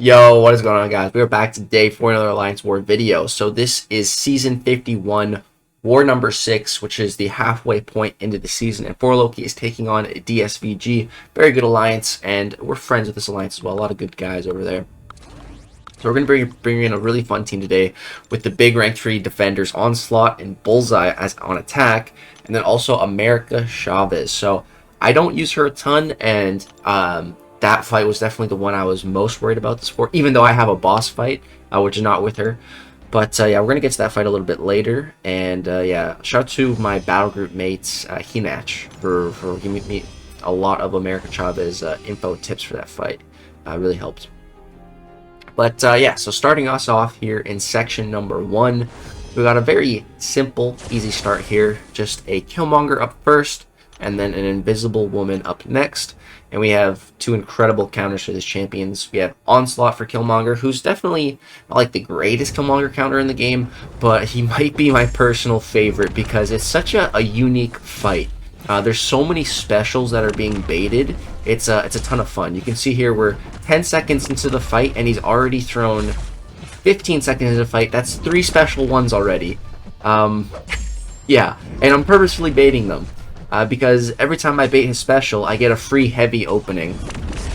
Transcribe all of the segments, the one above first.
Yo, what is going on, guys? We are back today for another Alliance War video. So this is Season 51, War number 6, which is the halfway point into the season. And 4Loki is taking on DSVG. Very good alliance, and we're friends with this alliance as well. A lot of good guys over there. So we're going to bring in a really fun team today with the big rank 3 defenders, Onslaught and Bullseye as on attack, and then also America Chavez. So I don't use her a ton, and that fight was definitely the one I was most worried about this for, even though I have a boss fight, which is not with her. But yeah, we're going to get to that fight a little bit later. And yeah, shout out to my battle group mates, Hinach, for giving me a lot of America Chavez info tips for that fight. Really helped. But yeah, so starting us off here in section number 1, we got a very simple, easy start here. Just a Killmonger up first, and then an invisible woman up next. And we have two incredible counters for these champions. We have Onslaught for Killmonger, who's definitely not like the greatest Killmonger counter in the game, but he might be my personal favorite because it's such a unique fight. There's so many specials that are being baited. It's a ton of fun. You can see here we're 10 seconds into the fight, and he's already thrown 15 seconds into the fight. That's 3 special ones already. Yeah, and I'm purposefully baiting them. Because every time I bait his special, I get a free heavy opening.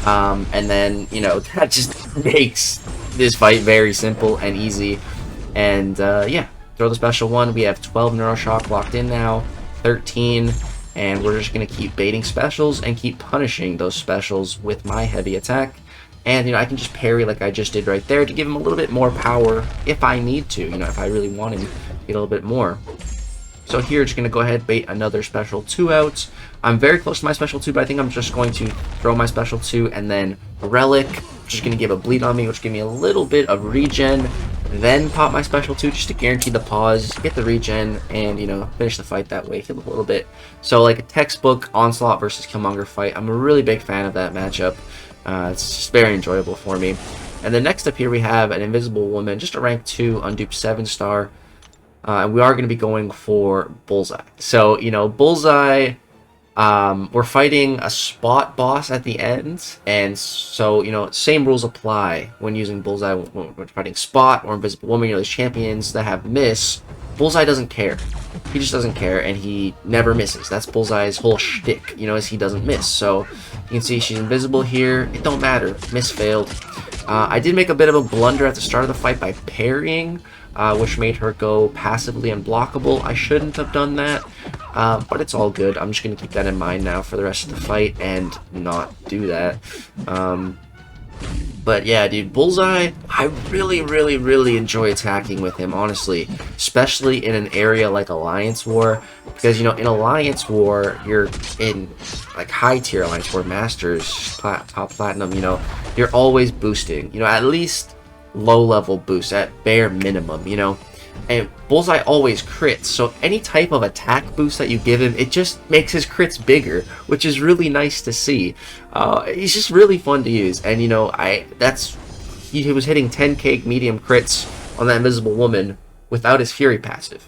And then, you know, that just makes this fight very simple and easy. And, yeah, throw the special one. We have 12 Neuroshock locked in now, 13. And we're just going to keep baiting specials and keep punishing those specials with my heavy attack. And, you know, I can just parry like I just did right there to give him a little bit more power if I need to. You know, if I really want him to get a little bit more. So here, just going to go ahead and bait another special 2 out. I'm very close to my special 2, but I think I'm just going to throw my special 2 and then Relic, which is going to give a bleed on me, which give me a little bit of regen. Then pop my special 2 just to guarantee the pause, get the regen, and, you know, finish the fight that way, heal a little bit. So, like a textbook Onslaught versus Killmonger fight. I'm a really big fan of that matchup. It's just very enjoyable for me. And then next up here, we have an Invisible Woman, just a rank 2, unduped 7-star. And we are going to be going for Bullseye. So, you know, Bullseye, we're fighting a spot boss at the end. And so, you know, same rules apply when using Bullseye. When we're fighting Spot or Invisible Woman, you know, these champions that have miss. Bullseye doesn't care. He just doesn't care, and he never misses. That's Bullseye's whole shtick, you know, is he doesn't miss. So, you can see she's invisible here. It don't matter. Miss failed. I did make a bit of a blunder at the start of the fight by parrying, which made her go passively unblockable. I shouldn't have done that, but it's all good. I'm just going to keep that in mind now for the rest of the fight and not do that. But yeah, dude, Bullseye, I really enjoy attacking with him, honestly. Especially in an area like Alliance War. Because, you know, in Alliance War, you're in, like, high-tier Alliance War, Masters, top Platinum, you know, you're always boosting. You know, at least low-level boost, at bare minimum, you know. And Bullseye always crits, so any type of attack boost that you give him, it just makes his crits bigger, which is really nice to see. He's just really fun to use, and you know, he was hitting 10k medium crits on that Invisible Woman without his Fury passive.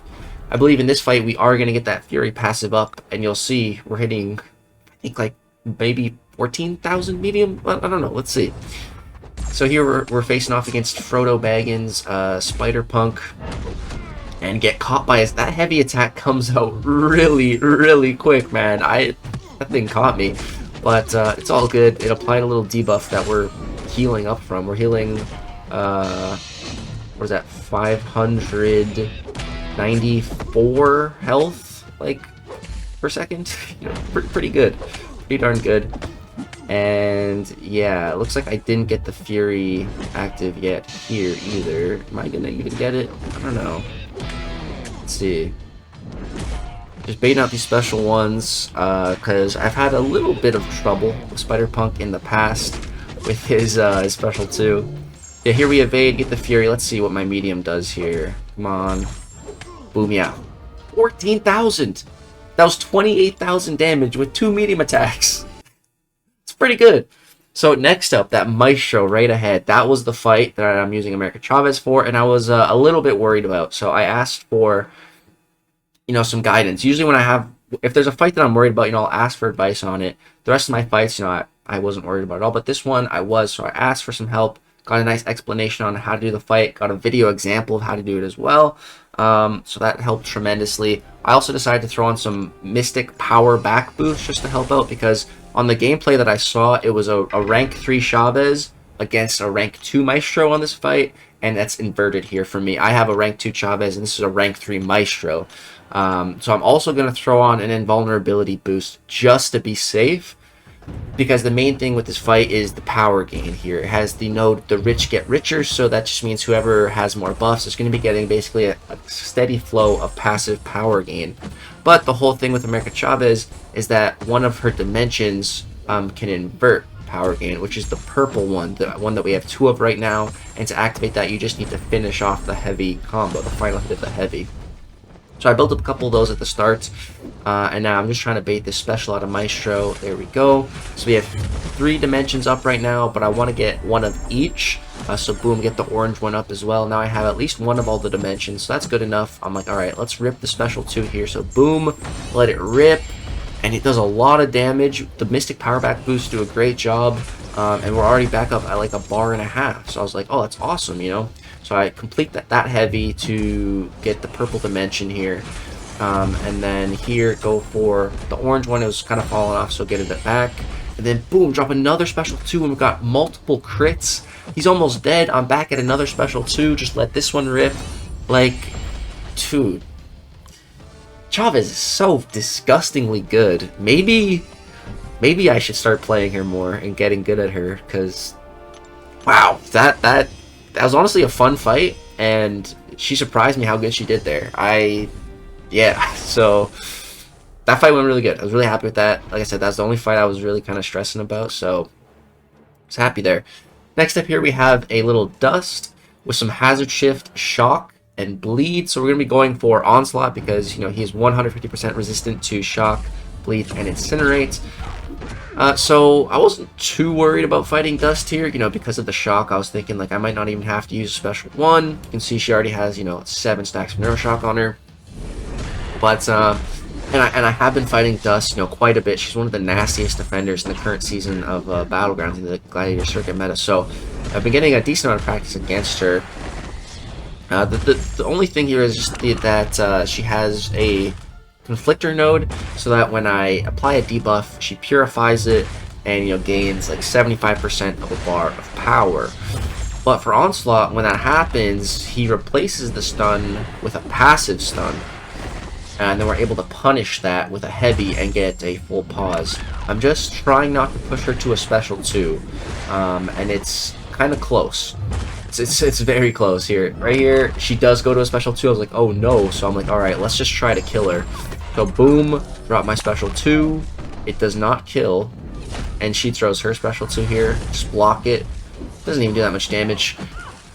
I believe in this fight we are going to get that Fury passive up, and you'll see we're hitting, I think, like maybe 14,000 medium. I don't know. Let's see. So here we're facing off against Frodo Baggins, Spider-Punk, and get caught by us. That heavy attack comes out really quick, man. That thing caught me, but it's all good. It applied a little debuff that we're healing up from. We're healing, what is that, 594 health, like, per second? You know, pretty good. Pretty darn good. And yeah, it looks like I didn't get the Fury active yet here either. Am I gonna even get it? I don't know. Let's see. Just baiting out these special ones, because I've had a little bit of trouble with Spider-Punk in the past with his special 2. Yeah, here we evade, get the Fury. Let's see what my medium does here. Come on. Boom, yeah. 14,000! That was 28,000 damage with 2 medium attacks. Pretty good. So next up, that Maestro right ahead. That was the fight that I'm using America Chavez for, and I was a little bit worried about. So I asked for, you know, some guidance. Usually when if there's a fight that I'm worried about, you know, I'll ask for advice on it. The rest of my fights, you know, I wasn't worried about it at all, but this one I was, so I asked for some help. got a nice explanation on how to do the fight, got a video example of how to do it as well. So that helped tremendously. I also decided to throw on some Mystic Power back boost just to help out, because on the gameplay that I saw, it was a rank 3 Chavez against a rank 2 Maestro on this fight, and that's inverted here for me. I have a rank 2 Chavez, and this is a rank 3 Maestro. So I'm also going to throw on an invulnerability boost just to be safe, because the main thing with this fight is the power gain here. It has the node, the rich get richer, so that just means whoever has more buffs is going to be getting basically a steady flow of passive power gain. But the whole thing with America Chavez is that one of her dimensions can invert power gain, which is the purple one, the one that we have 2 of right now. And to activate that, you just need to finish off the heavy combo, the final hit of the heavy. So I built up a couple of those at the start, and now I'm just trying to bait this special out of Maestro. There we go. So we have 3 dimensions up right now, but I want to get 1 of each. So boom, get the orange one up as well. Now I have at least 1 of all the dimensions, so that's good enough. I'm like, alright, let's rip the special 2 here. So boom, let it rip, and it does a lot of damage. The Mystic Power back boosts do a great job, and we're already back up at like a bar and a half. So I was like, oh, that's awesome, you know? So I complete that heavy to get the purple dimension here. And then here, go for the orange one. It was kind of falling off, so get it back. And then boom, drop another special 2, and we've got multiple crits. He's almost dead. I'm back at another special 2. Just let this one rip. Like, dude. Chavez is so disgustingly good. Maybe I should start playing her more and getting good at her, because wow, that was honestly a fun fight, and she surprised me how good she did there. Yeah, so that fight went really good. I was really happy with that. Like I said, that's the only fight I was really kind of stressing about, so I was happy there. Next up here, we have a little Dust with some Hazard Shift, Shock, and Bleed. So we're going to be going for Onslaught because, you know, he's 150% resistant to Shock, Bleed, and Incinerate. So I wasn't too worried about fighting Dust here, you know, because of the Shock. I was thinking, like, I might not even have to use a special 1. You can see she already has, you know, 7 stacks of Neuroshock on her. But, and I have been fighting Dust, you know, quite a bit. She's one of the nastiest defenders in the current season of Battlegrounds in the Gladiator Circuit meta. So I've been getting a decent amount of practice against her. The only thing here is just that she has a Conflictor node, so that when I apply a debuff, she purifies it and, you know, gains like 75% of a bar of power. But for Onslaught, when that happens, he replaces the stun with a passive stun, and then we're able to punish that with a heavy and get a full pause. I'm just trying not to push her to a special 2, and it's kind of close. It's very close here. Right here, she does go to a special 2. I was like, oh no. So I'm like, alright, let's just try to kill her. So boom, drop my special 2. It does not kill. And she throws her special 2 here. Just block it. Doesn't even do that much damage.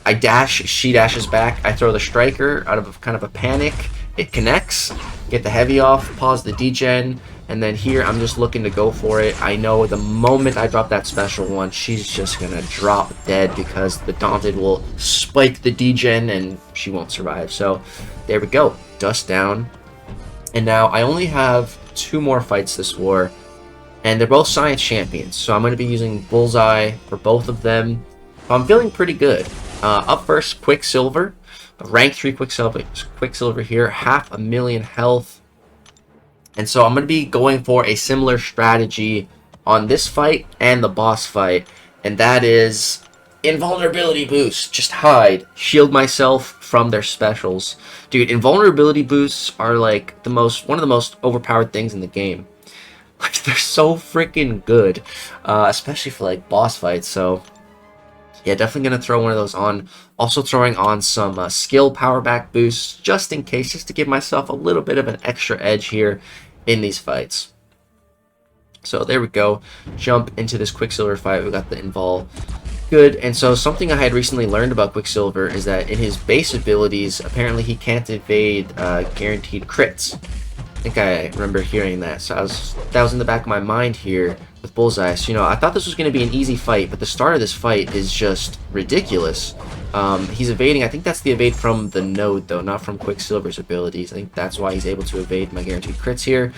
I dash, she dashes back. I throw the Striker out of kind of a panic. It connects. Get the heavy off, pause the degen. And then here, I'm just looking to go for it. I know the moment I drop that special 1, she's just going to drop dead because the Daunted will spike the degen and she won't survive. So there we go. Dust down. And now I only have 2 more fights this war, and they're both Science Champions. So I'm going to be using Bullseye for both of them. I'm feeling pretty good. Up first, Quicksilver. Rank 3 Quicksilver here. 500,000 health. And so I'm going to be going for a similar strategy on this fight and the boss fight. And that is invulnerability boost. Just hide. Shield myself from their specials. Dude, invulnerability boosts are like one of the most overpowered things in the game. Like, they're so freaking good. Especially for like boss fights. So yeah, definitely going to throw one of those on. Also throwing on some skill power back boosts, just in case, just to give myself a little bit of an extra edge here in these fights. So there we go. Jump into this Quicksilver fight. We got the invul. Good. And so something I had recently learned about Quicksilver is that in his base abilities, apparently he can't evade guaranteed crits. I think I remember hearing that. So that was in the back of my mind here with Bullseye. So, you know, I thought this was going to be an easy fight, but the start of this fight is just ridiculous. He's evading. I think that's the evade from the node, though, not from Quicksilver's abilities. I think that's why he's able to evade my guaranteed crits here.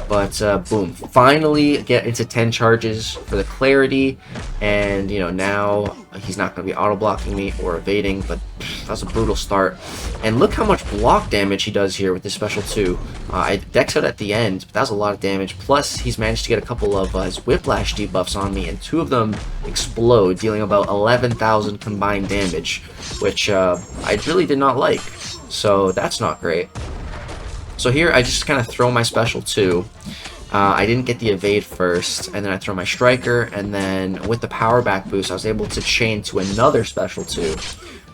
But, boom. Finally get into 10 charges for the clarity. And, you know, now he's not going to be auto blocking me or evading, but that's a brutal start. And look how much block damage he does here with this special 2. I dex out at the end, but that was a lot of damage. Plus, he's managed to get a couple of his whiplash debuffs on me, and 2 of them explode, dealing about 11,000 combined damage, which I really did not like. So that's not great. So here I just kind of throw my special 2. I didn't get the evade first, and then I throw my striker, and then with the power back boost I was able to chain to another special 2.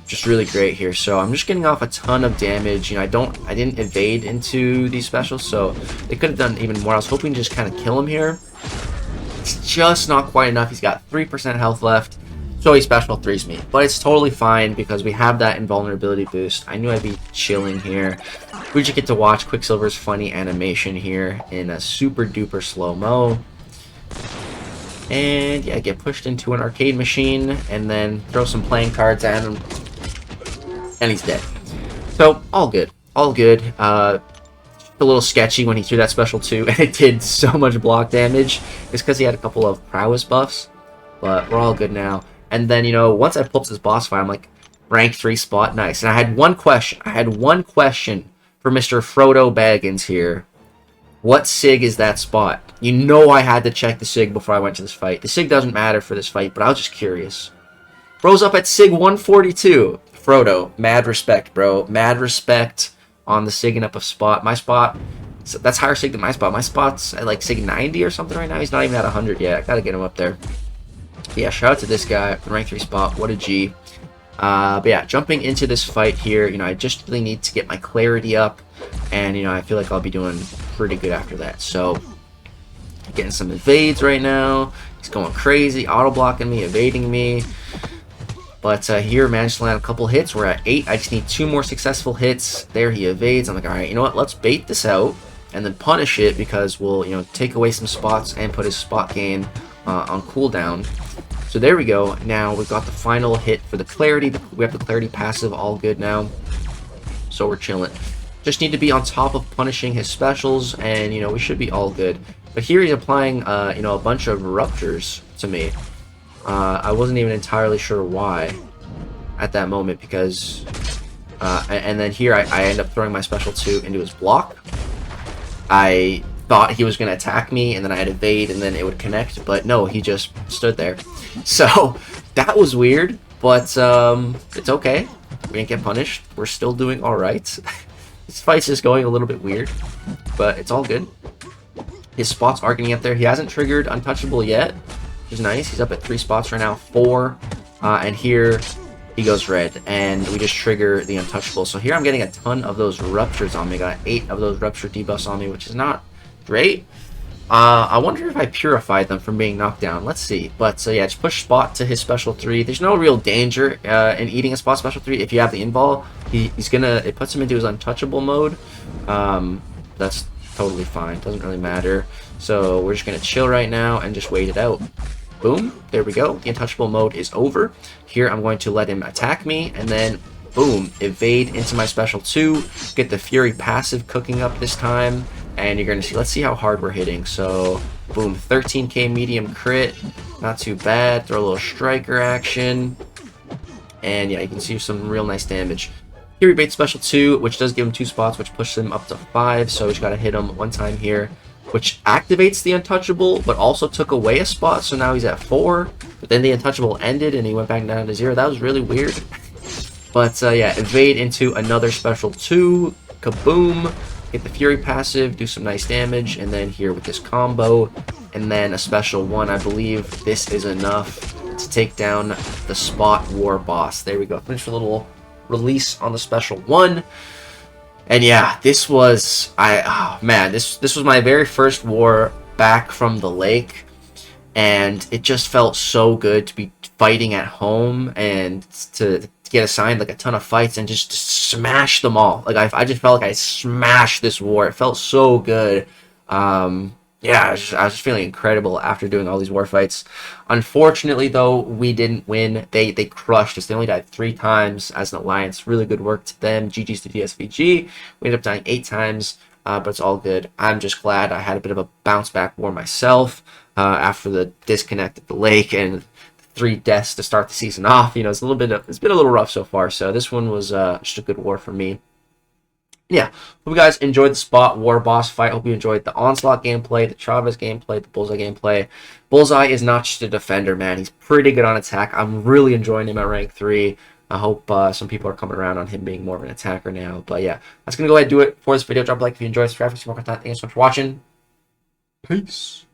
Just really great here. So I'm just getting off a ton of damage. You know, I didn't evade into these specials, so they could have done even more. I was hoping to just kind of kill him here. It's just not quite enough. He's got 3% health left, so he special 3s me. But it's totally fine because we have that invulnerability boost. I knew I'd be chilling here. We just get to watch Quicksilver's funny animation here in a super duper slow-mo. And yeah, get pushed into an arcade machine and then throw some playing cards at him. And he's dead. So, all good. All good. A little sketchy when he threw that special 2, and it did so much block damage. It's because he had a couple of prowess buffs. But we're all good now. And then, you know, once I pull up this boss fight, I'm like, rank 3 spot, nice. And I had one question. For Mr. Frodo Baggins here. What SIG is that spot? You know I had to check the SIG before I went to this fight. The SIG doesn't matter for this fight, but I was just curious. Bro's up at SIG 142. Frodo, mad respect, bro. Mad respect on the SIGing up of spot. My spot, so that's higher SIG than my spot. My spot's at like SIG 90 or something right now. He's not even at 100 yet. I gotta get him up there. But yeah, shout out to this guy. Rank 3 spot. What a G. But yeah, jumping into this fight here, you know, I just really need to get my clarity up, and you know, I feel like I'll be doing pretty good after that. So, getting some evades right now. He's going crazy, auto blocking me, evading me. But here, managed to land a couple hits. We're at 8. I just need 2 more successful hits. There, he evades. I'm like, all right, you know what? Let's bait this out and then punish it because we'll, you know, take away some spots and put his spot gain on cooldown. So there we go. Now we've got the final hit for the clarity. We have the clarity passive all good now. So we're chilling. Just need to be on top of punishing his specials, and you know, we should be all good. But here he's applying you know, a bunch of ruptures to me. I wasn't even entirely sure why at that moment, because and then here I end up throwing my special 2 into his block. I thought he was going to attack me, and then I'd evade, and then it would connect, but no, he just stood there. So that was weird, but it's okay. We didn't get punished. We're still doing all right. This fight's just going a little bit weird, but it's all good. His spots are getting up there. He hasn't triggered untouchable yet, which is nice. He's up at 3 spots right now, 4, and here he goes red, and we just trigger the untouchable. So here I'm getting a ton of those ruptures on me. Got 8 of those rupture debuffs on me, which is not great. I wonder if I purified them from being knocked down. Let's see. But yeah, just push spot to his special 3. There's no real danger in eating a spot special 3 if you have the invul. It puts him into his untouchable mode. That's totally fine. Doesn't really matter. So we're just gonna chill right now and just wait it out. Boom. There we go. The untouchable mode is over. Here I'm going to let him attack me, and then boom, evade into my special 2. Get the Fury passive cooking up this time. And you're going to see, let's see how hard we're hitting. So, boom, 13k medium crit. Not too bad. Throw a little striker action. And yeah, you can see some real nice damage. Here we bait special 2, which does give him 2 spots, which pushes him up to 5. So we just got to hit him one time here, which activates the untouchable, but also took away a spot. So now he's at 4. But then the untouchable ended and he went back down to 0. That was really weird. But yeah, evade into another special 2. Kaboom. Get the Fury passive, do some nice damage, and then here with this combo, and then a special 1, I believe this is enough to take down the Spot War boss. There we go. Finish a little release on the special 1. And yeah, this was, oh man, this was my very first war back from the lake, and it just felt so good to be fighting at home and to get assigned like a ton of fights and just smash them all. Like I just felt like I smashed this war. It felt so good. Yeah, I was just feeling incredible after doing all these war fights. Unfortunately, though, we didn't win. They crushed us. They only died 3 times as an alliance. Really good work to them. GG's to DSVG. We ended up dying 8 times, but it's all good. I'm just glad I had a bit of a bounce back war myself after the disconnect at the lake and 3 deaths to start the season off. You know, it's been a little rough so far. So this one was just a good war for me. Yeah, hope you guys enjoyed the Spot War boss fight. Hope you enjoyed the Onslaught gameplay, the Chavez gameplay, the Bullseye gameplay. Bullseye is not just a defender, man. He's pretty good on attack. I'm really enjoying him at rank 3. I hope some people are coming around on him being more of an attacker now. But yeah, that's going to go ahead and do it for this video. Drop a like if you enjoyed. Subscribe for some more content. Thanks so much for watching. Peace.